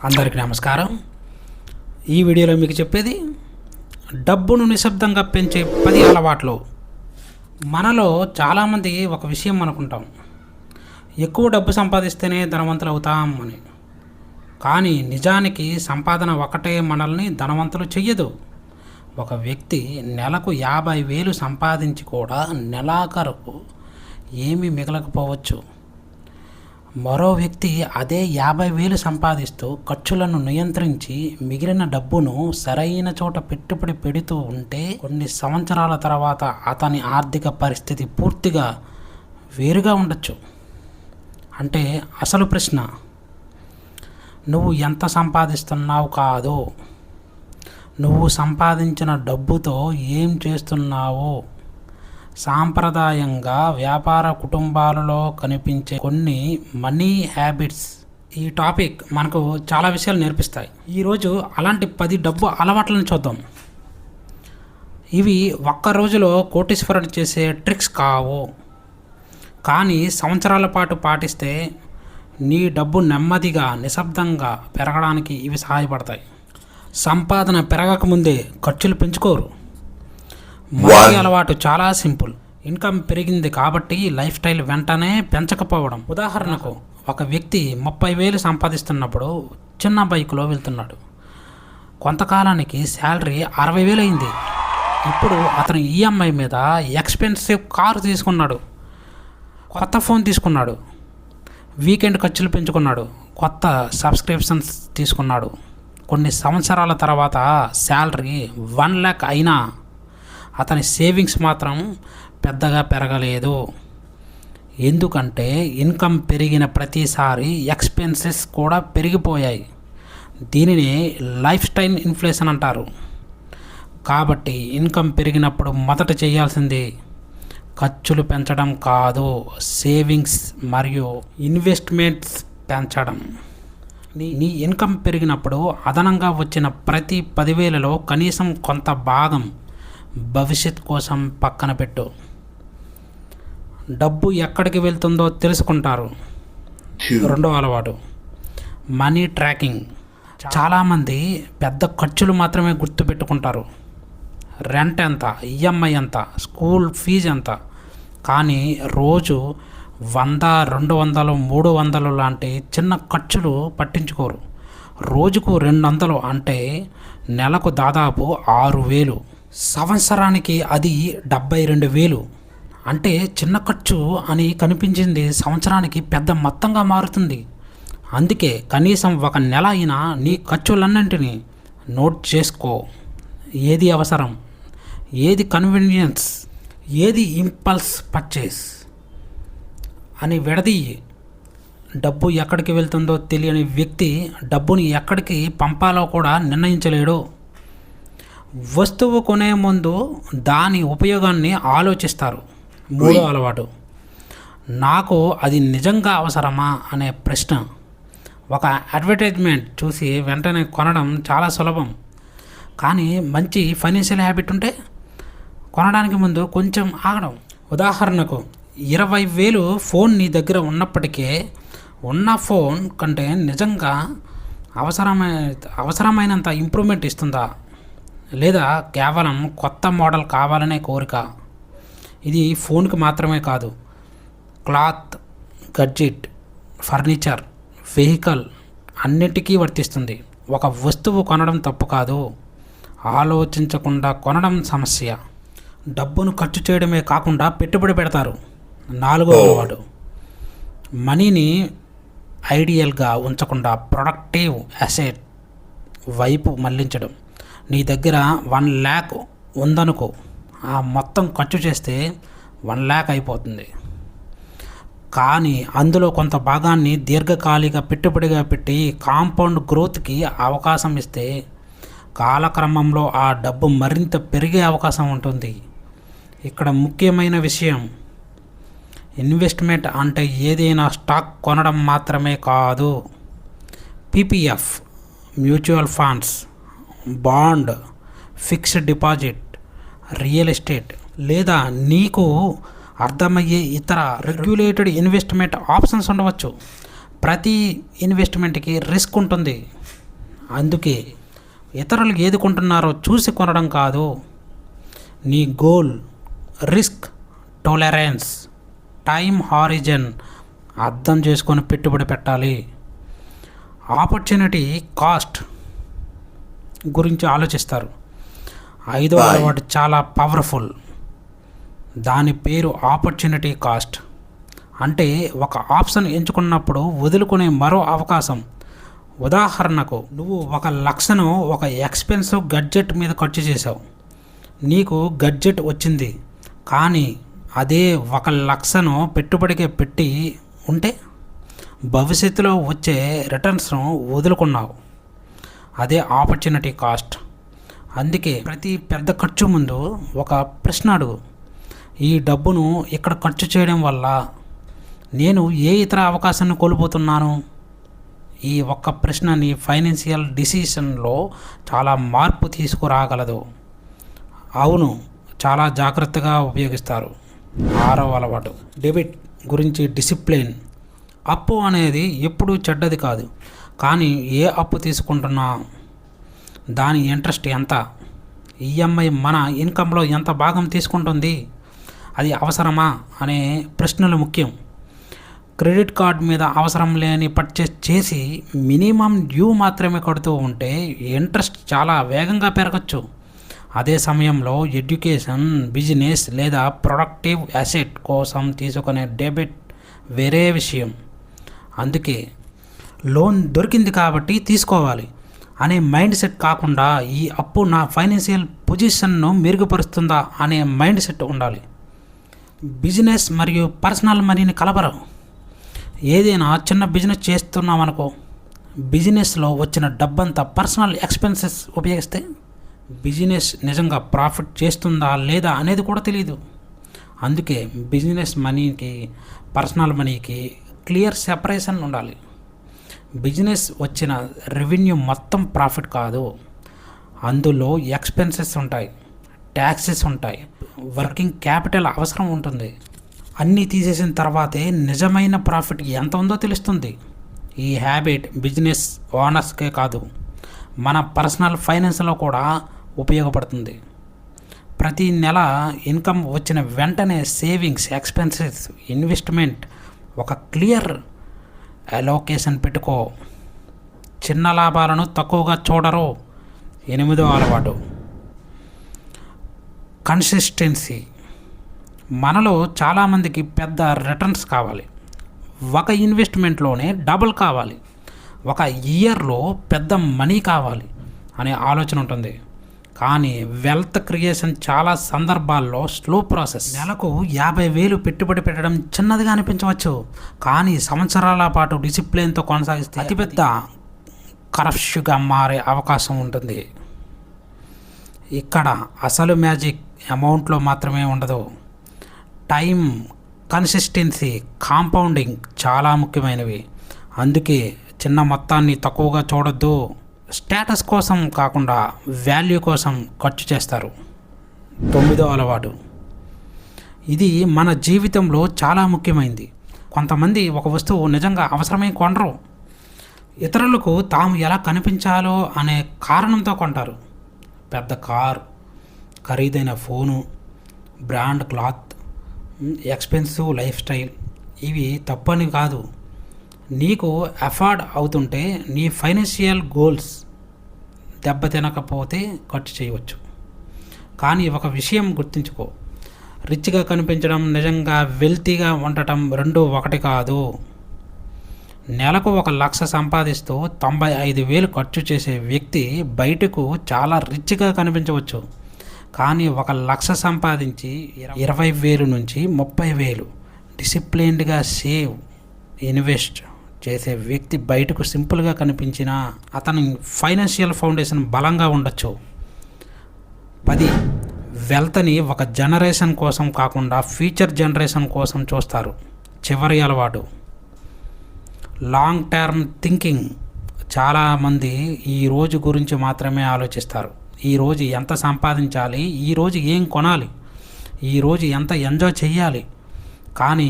అందరికీ నమస్కారం. ఈ వీడియోలో మీకు చెప్పేది డబ్బును నిశ్శబ్దంగా పెంచే 10 అలవాట్లు. మనలో చాలామంది ఒక విషయం అనుకుంటాం, ఎక్కువ డబ్బు సంపాదిస్తేనే ధనవంతులు అవుతాం అని. కానీ నిజానికి సంపాదన ఒకటే మనల్ని ధనవంతులు చెయ్యదు. ఒక వ్యక్తి నెలకు 50,000 సంపాదించి కూడా నెలాఖరుకు ఏమీ మిగలకపోవచ్చు. మరో వ్యక్తి అదే 50,000 సంపాదిస్తూ ఖర్చులను నియంత్రించి మిగిలిన డబ్బును సరైన చోట పెట్టుబడి పెడుతూ ఉంటే కొన్ని సంవత్సరాల తర్వాత అతని ఆర్థిక పరిస్థితి పూర్తిగా వేరుగా ఉండొచ్చు. అంటే అసలు ప్రశ్న నువ్వు ఎంత సంపాదిస్తున్నావు కాదు, నువ్వు సంపాదించిన డబ్బుతో ఏం చేస్తున్నావు. సాంప్రదాయంగా వ్యాపార కుటుంబాలలో కనిపించే కొన్ని మనీ హ్యాబిట్స్, ఈ టాపిక్ మనకు చాలా విషయాలు నేర్పిస్తాయి. ఈరోజు అలాంటి 10 డబ్బు అలవాట్లను చూద్దాం. ఇవి ఒక్క రోజులో కోటీశ్వరుడు చేసే ట్రిక్స్ కావు, కానీ సంవత్సరాల పాటు పాటిస్తే నీ డబ్బు నెమ్మదిగా నిశ్శబ్దంగా పెరగడానికి ఇవి సహాయపడతాయి. సంపాదన పెరగకముందే ఖర్చులు పెంచుకోరు. మొదటి అలవాటు చాలా సింపుల్. ఇన్కమ్ పెరిగింది కాబట్టి లైఫ్ స్టైల్ వెంటనే పెంచకపోవడం. ఉదాహరణకు, ఒక వ్యక్తి 30,000 సంపాదిస్తున్నప్పుడు చిన్న బైక్లో వెళ్తున్నాడు. కొంతకాలానికి శాలరీ 60,000 అయింది. ఇప్పుడు అతను ఈఎంఐ మీద ఎక్స్పెన్సివ్ కారు తీసుకున్నాడు, కొత్త ఫోన్ తీసుకున్నాడు, వీకెండ్ ఖర్చులు పెంచుకున్నాడు, కొత్త సబ్స్క్రిప్షన్స్ తీసుకున్నాడు. కొన్ని సంవత్సరాల తర్వాత శాలరీ 1 lakh అయినా అతని సేవింగ్స్ మాత్రం పెద్దగా పెరగలేదు. ఎందుకంటే ఇన్కమ్ పెరిగిన ప్రతిసారి ఎక్స్పెన్సెస్ కూడా పెరిగిపోయాయి. దీనిని లైఫ్ స్టైల్ ఇన్ఫ్లేషన్ అంటారు. కాబట్టి ఇన్కమ్ పెరిగినప్పుడు మొదట చేయాల్సింది ఖర్చులు పెంచడం కాదు, సేవింగ్స్ మరియు ఇన్వెస్ట్మెంట్స్ పెంచడం. నీ ఇన్కమ్ పెరిగినప్పుడు అదనంగా వచ్చిన ప్రతి 10,000లో కనీసం కొంత భాగం భవిష్యత్ కోసం పక్కన పెట్టు. డబ్బు ఎక్కడికి వెళ్తుందో తెలుసుకుంటారు. రెండో అలవాటు మనీ ట్రాకింగ్. చాలామంది పెద్ద ఖర్చులు మాత్రమే గుర్తుపెట్టుకుంటారు. రెంట్ ఎంత, ఈఎంఐ ఎంత, స్కూల్ ఫీజు ఎంత. కానీ రోజు 100, 200, 300 లాంటి చిన్న ఖర్చులు పట్టించుకోరు. రోజుకు 200 అంటే నెలకు దాదాపు 6,000. సంవత్సరానికి అది 72,000. అంటే చిన్న ఖర్చు అని కనిపించింది సంవత్సరానికి పెద్ద మొత్తంగా మారుతుంది. అందుకే కనీసం ఒక నెల అయినా నీ ఖర్చులన్నింటినీ నోట్ చేసుకో. ఏది అవసరం, ఏది కన్వీనియన్స్, ఏది ఇంపల్స్ పర్చేస్ అని విడదీయి. డబ్బు ఎక్కడికి వెళ్తుందో తెలియని వ్యక్తి డబ్బుని ఎక్కడికి పంపాలో కూడా నిర్ణయించలేడు. వస్తువు కొనే ముందు దాని ఉపయోగాన్ని ఆలోచిస్తారు. మూడో అలవాటు నాకు అది నిజంగా అవసరమా అనే ప్రశ్న. ఒక అడ్వర్టైజ్మెంట్ చూసి వెంటనే కొనడం చాలా సులభం, కానీ మంచి ఫైనాన్షియల్ హ్యాబిట్ ఉంటే కొనడానికి ముందు కొంచెం ఆగడం. ఉదాహరణకు 20,000 ఫోన్ నీ దగ్గర ఉన్నప్పటికీ ఉన్న ఫోన్ కంటే నిజంగా అవసరమైనంత ఇంప్రూవ్మెంట్ ఇస్తుందా, లేదా కేవలం కొత్త మోడల్ కావాలనే కోరిక. ఇది ఫోన్కి మాత్రమే కాదు, క్లాత్, గడ్జెట్, ఫర్నిచర్, వెహికల్ అన్నిటికీ వర్తిస్తుంది. ఒక వస్తువు కొనడం తప్పు కాదు, ఆలోచించకుండా కొనడం సమస్య. డబ్బును ఖర్చు చేయడమే కాకుండా పెట్టుబడి పెడతారు. 4వ అలవాటు మనీని ఐడియల్గా ఉంచకుండా ప్రొడక్టివ్ అసెట్ వైపు మళ్లించడం. నీ దగ్గర 1 lakh ఉందనుకో, ఆ మొత్తం ఖర్చు చేస్తే 1 lakh అయిపోతుంది. కానీ అందులో కొంత భాగాన్ని దీర్ఘకాలిక పెట్టుబడిగా పెట్టి కాంపౌండ్ గ్రోత్కి అవకాశం ఇస్తే కాలక్రమంలో ఆ డబ్బు మరింత పెరిగే అవకాశం ఉంటుంది. ఇక్కడ ముఖ్యమైన విషయం, ఇన్వెస్ట్మెంట్ అంటే ఏదైనా స్టాక్ కొనడం మాత్రమే కాదు. PPF, mutual funds, bond, fixed deposit, real estate లేదా నీకు అర్థమయ్యే ఇతర రెగ్యులేటెడ్ ఇన్వెస్ట్మెంట్ ఆప్షన్స్ ఉండవచ్చు. ప్రతి ఇన్వెస్ట్మెంట్కి రిస్క్ ఉంటుంది, అందుకే ఇతరులు ఏది కొంటున్నారో చూసి కొనడం కాదు, నీ goal, risk tolerance, time horizon అర్థం చేసుకొని పెట్టుబడి పెట్టాలి. ఆపర్చునిటీ కాస్ట్ గురించి ఆలోచిస్తారు. 5వ అలవాటు చాలా పవర్ఫుల్. దాని పేరు ఆపర్చునిటీ కాస్ట్. అంటే ఒక ఆప్షన్ ఎంచుకున్నప్పుడు వదులుకునే మరో అవకాశం. ఉదాహరణకు, నువ్వు 1,00,000ను ఒక ఎక్స్పెన్సివ్ గడ్జెట్ మీద ఖర్చు చేసావు. నీకు గడ్జెట్ వచ్చింది, కానీ అదే 1,00,000ను పెట్టుబడికి పెట్టి ఉంటే భవిష్యత్తులో వచ్చే రిటర్న్స్ను వదులుకున్నావు. అదే ఆపర్చునిటీ కాస్ట్. అందుకే ప్రతి పెద్ద ఖర్చు ముందు ఒక ప్రశ్న అడుగు. ఈ డబ్బును ఇక్కడ ఖర్చు చేయడం వల్ల నేను ఏ ఇతర అవకాశాన్ని కోల్పోతున్నాను? ఈ ఒక్క ప్రశ్న నీ ఫైనాన్షియల్ డిసిషన్లో చాలా మార్పు తీసుకురాగలదు. అవును, చాలా జాగ్రత్తగా ఉపయోగిస్తారు. 6వ అలవాటు డెబిట్ గురించి డిసిప్లిన్. అప్పు అనేది ఎప్పుడూ చెడ్డది కాదు, కానీ ఏ అప్పు తీసుకుంటున్నా దాని ఇంట్రెస్ట్ ఎంత, ఈఎంఐ మన ఇన్కంలో ఎంత భాగం తీసుకుంటుంది, అది అవసరమా అనే ప్రశ్నలు ముఖ్యం. క్రెడిట్ కార్డ్ మీద అవసరం లేని పర్చేస్ చేసి మినిమం డ్యూ మాత్రమే కడుతూ ఉంటే ఇంట్రెస్ట్ చాలా వేగంగా పెరగచ్చు. అదే సమయంలో ఎడ్యుకేషన్, బిజినెస్ లేదా ప్రొడక్టివ్ అసెట్ కోసం తీసుకునే డెబిట్ వేరే విషయం. అందుకే లోన్ దొరికింది కాబట్టి తీసుకోవాలి అనే మైండ్ సెట్ కాకుండా, ఈ అప్పు నా ఫైనాన్షియల్ పొజిషన్ను మెరుగుపరుస్తుందా అనే మైండ్ సెట్ ఉండాలి. బిజినెస్ మరియు పర్సనల్ మనీని కలపరు. ఏదైనా చిన్న బిజినెస్ చేస్తున్నామనుకో, బిజినెస్లో వచ్చిన డబ్బంతా పర్సనల్ ఎక్స్పెన్సెస్ ఉపయోగిస్తే బిజినెస్ నిజంగా ప్రాఫిట్ చేస్తుందా లేదా అనేది కూడా తెలియదు. అందుకే బిజినెస్ మనీకి, పర్సనల్ మనీకి క్లియర్ సెపరేషన్ ఉండాలి. బిజినెస్ వచ్చిన రెవెన్యూ మొత్తం ప్రాఫిట్ కాదు, అందులో ఎక్స్పెన్సెస్ ఉంటాయి, ట్యాక్సెస్ ఉంటాయి, వర్కింగ్ క్యాపిటల్ అవసరం ఉంటుంది. అన్నీ తీసేసిన తర్వాతే నిజమైన ప్రాఫిట్ ఎంత ఉందో తెలుస్తుంది. ఈ హ్యాబిట్ బిజినెస్ ఓనర్స్కే కాదు, మన పర్సనల్ ఫైనాన్స్లో కూడా ఉపయోగపడుతుంది. ప్రతి నెల ఇన్కమ్ వచ్చిన వెంటనే సేవింగ్స్, ఎక్స్పెన్సెస్, ఇన్వెస్ట్మెంట్ ఒక క్లియర్ అలోకేషన్ పెట్టుకో. చిన్న లాభాలను తక్కువగా చూడరు. 8వ అలవాటు కన్సిస్టెన్సీ. మనలో చాలామందికి పెద్ద రిటర్న్స్ కావాలి, ఒక ఇన్వెస్ట్మెంట్లోనే డబుల్ కావాలి, ఒక ఇయర్లో పెద్ద మనీ కావాలి అనే ఆలోచన ఉంటుంది. కానీ వెల్త్ క్రియేషన్ చాలా సందర్భాల్లో స్లో ప్రాసెస్. నెలకు 50,000 పెట్టుబడి పెట్టడం చిన్నదిగా అనిపించవచ్చు, కానీ సంవత్సరాల పాటు డిసిప్లిన్తో కొనసాగిస్తే అతిపెద్ద కరప్షన్గా మారే అవకాశం ఉంటుంది. ఇక్కడ అసలు మ్యాజిక్ అమౌంట్లో మాత్రమే ఉండదు. టైం, కన్సిస్టెన్సీ, కాంపౌండింగ్ చాలా ముఖ్యమైనవి. అందుకే చిన్న మొత్తాన్ని తక్కువగా చూడొద్దు. స్టేటస్ కోసం కాకుండా వాల్యూ కోసం ఖర్చు చేస్తారు. 9వ అలవాటు, ఇది మన జీవితంలో చాలా ముఖ్యమైనది. కొంతమంది ఒక వస్తువు నిజంగా అవసరమే కొనరు, ఇతరులకు తాము ఎలా కనిపించాలో అనే కారణంతో కొంటారు. పెద్ద కార్, ఖరీదైన phone, brand cloth, expensive life style, ఇవి తప్పని కాదు. నీకు అఫోర్డ్ అవుతుంటే నీ ఫైనాన్షియల్ గోల్స్ దెబ్బతినకపోతే ఖర్చు చేయవచ్చు. కానీ ఒక విషయం గుర్తుంచుకో, రిచ్గా కనిపించడం, నిజంగా వెల్తీగా ఉండటం రెండూ ఒకటి కాదు. నెలకు 1,00,000 సంపాదిస్తూ 95,000 ఖర్చు చేసే వ్యక్తి బయటకు చాలా రిచ్గా కనిపించవచ్చు. కానీ 1,00,000 సంపాదించి 20,000 నుంచి 30,000 డిసిప్లైన్డ్గా సేవ్, ఇన్వెస్ట్ చేసే వ్యక్తి బయటకు సింపుల్గా కనిపించినా అతని ఫైనాన్షియల్ ఫౌండేషన్ బలంగా ఉండొచ్చు. 10 వెల్త్ని ఒక జనరేషన్ కోసం కాకుండా ఫ్యూచర్ జనరేషన్ కోసం చూస్తారు. చివరి అలవాటు లాంగ్ టర్మ్ థింకింగ్. చాలామంది ఈ రోజు గురించి మాత్రమే ఆలోచిస్తారు. ఈరోజు ఎంత సంపాదించాలి, ఈరోజు ఏం కొనాలి, ఈరోజు ఎంత ఎంజాయ్ చేయాలి. కానీ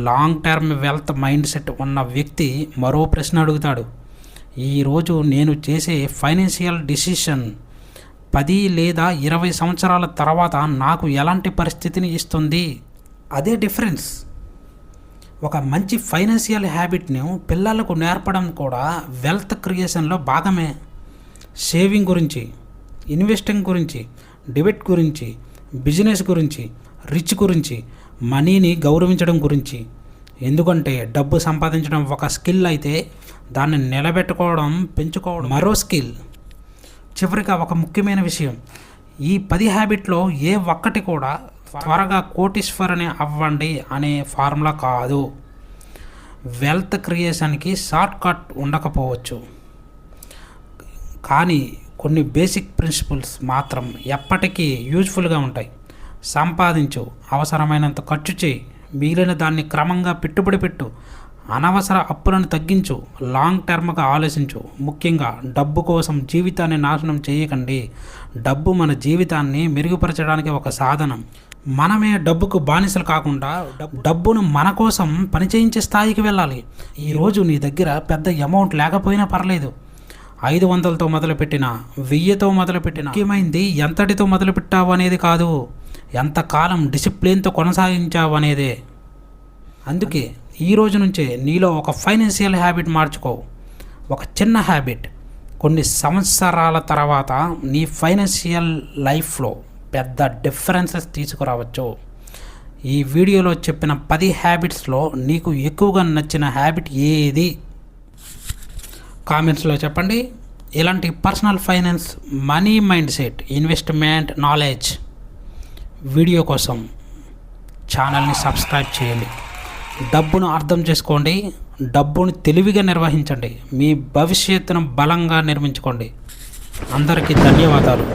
long term wealth mind set ఉన్న వ్యక్తి మరో ప్రశ్న అడుగుతాడు, ఈరోజు నేను చేసే ఫైనాన్షియల్ డిసిషన్ 10 లేదా 20 సంవత్సరాల తర్వాత నాకు ఎలాంటి పరిస్థితిని ఇస్తుంది. అదే డిఫరెన్స్. ఒక మంచి ఫైనాన్షియల్ హ్యాబిట్ను పిల్లలకు నేర్పడం కూడా వెల్త్ క్రియేషన్లో భాగమే. సేవింగ్ గురించి, ఇన్వెస్టింగ్ గురించి, డెబిట్ గురించి, బిజినెస్ గురించి, రిచ్ గురించి, మనీని గౌరవించడం గురించి. ఎందుకంటే డబ్బు సంపాదించడం ఒక స్కిల్ అయితే దాన్ని నిలబెట్టుకోవడం, పెంచుకోవడం మరో స్కిల్. చివరిగా ఒక ముఖ్యమైన విషయం, ఈ 10 హ్యాబిట్లో ఏ ఒక్కటి కూడా త్వరగా కోటీశ్వరుని అవ్వండి అనే ఫార్ములా కాదు. వెల్త్ క్రియేషన్కి షార్ట్ కట్ ఉండకపోవచ్చు, కానీ కొన్ని బేసిక్ ప్రిన్సిపల్స్ మాత్రం ఎప్పటికీ యూజ్ఫుల్గా ఉంటాయి. సంపాదించు, అవసరమైనంత ఖర్చు చేయి, మిగిలిన దాన్ని క్రమంగా పెట్టుబడి పెట్టు, అనవసర అప్పులను తగ్గించు, లాంగ్ టర్మ్గా ఆలోచించు. ముఖ్యంగా డబ్బు కోసం జీవితాన్ని నాశనం చేయకండి. డబ్బు మన జీవితాన్ని మెరుగుపరచడానికి ఒక సాధనం. మనమే డబ్బుకు బానిసలు కాకుండా డబ్బును మన కోసం పనిచేయించే స్థాయికి వెళ్ళాలి. ఈరోజు నీ దగ్గర పెద్ద అమౌంట్ లేకపోయినా పర్లేదు. 500తో మొదలుపెట్టినా, 1000తో మొదలుపెట్టినా, ముఖ్యమైనది ఎంతటితో మొదలుపెట్టావు అనేది కాదు, ఎంతకాలం డిసిప్లిన్తో కొనసాగించావు అనేదే. అందుకే ఈ రోజు నుంచే నీలో ఒక ఫైనాన్షియల్ హ్యాబిట్ మార్చుకో. ఒక చిన్న హ్యాబిట్ కొన్ని సంవత్సరాల తర్వాత నీ ఫైనాన్షియల్ లైఫ్లో పెద్ద డిఫరెన్సెస్ తీసుకురావచ్చు. ఈ వీడియోలో చెప్పిన 10 హ్యాబిట్స్లో నీకు ఎక్కువగా నచ్చిన హ్యాబిట్ ఏది? కామెంట్స్లో చెప్పండి. ఇలాంటి personal finance, money mind set, investment knowledge video కోసం ఛానల్ని సబ్స్క్రైబ్ చేయండి. డబ్బును అర్థం చేసుకోండి, డబ్బును తెలివిగా నిర్వహించండి, మీ భవిష్యత్తును బలంగా నిర్మించుకోండి. అందరికీ ధన్యవాదాలు.